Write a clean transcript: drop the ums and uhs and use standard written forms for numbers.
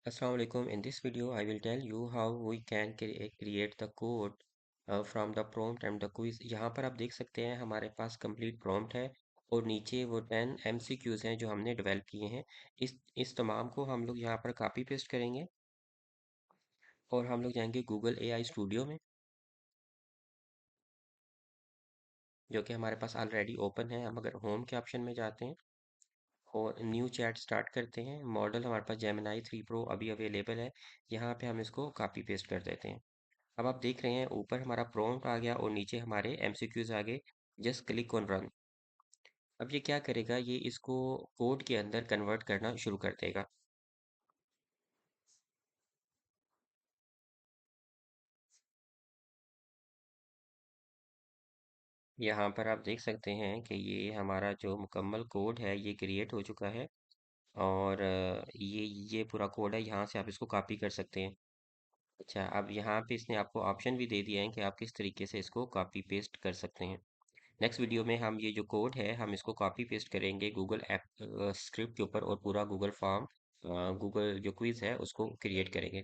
Assalamu alaikum. In this video, I will tell you how we can create the code from the prompt and the quiz. यहाँ पर आप देख सकते हैं हमारे पास complete prompt है और नीचे वो 10 MCQs हैं जो हमने डेवलप किए हैं। इस तमाम को हम लोग यहाँ पर कॉपी पेस्ट करेंगे और हम लोग जाएंगे गूगल AI स्टूडियो में, जो कि हमारे पास ऑलरेडी ओपन है। हम अगर होम के ऑप्शन में जाते हैं और न्यू चैट स्टार्ट करते हैं, मॉडल हमारे पास जेमिनाई 3 प्रो अभी अवेलेबल है। यहाँ पे हम इसको कॉपी पेस्ट कर देते हैं। अब आप देख रहे हैं ऊपर हमारा प्रॉम्प्ट आ गया और नीचे हमारे एमसीक्यूज आ गए। Just click on run. अब ये क्या करेगा, ये इसको कोड के अंदर कन्वर्ट करना शुरू कर देगा। यहाँ पर आप देख सकते हैं कि ये हमारा जो मुकम्मल कोड है ये क्रिएट हो चुका है और ये पूरा कोड है। यहाँ से आप इसको कॉपी कर सकते हैं। अच्छा, अब यहाँ पे इसने आपको ऑप्शन भी दे दिया है कि आप किस तरीके से इसको कॉपी पेस्ट कर सकते हैं। नेक्स्ट वीडियो में हम ये जो कोड है हम इसको कॉपी पेस्ट करेंगे गूगल ऐप स्क्रिप्ट के ऊपर और पूरा गूगल फॉर्म गूगल जो क्विज है उसको क्रिएट करेंगे।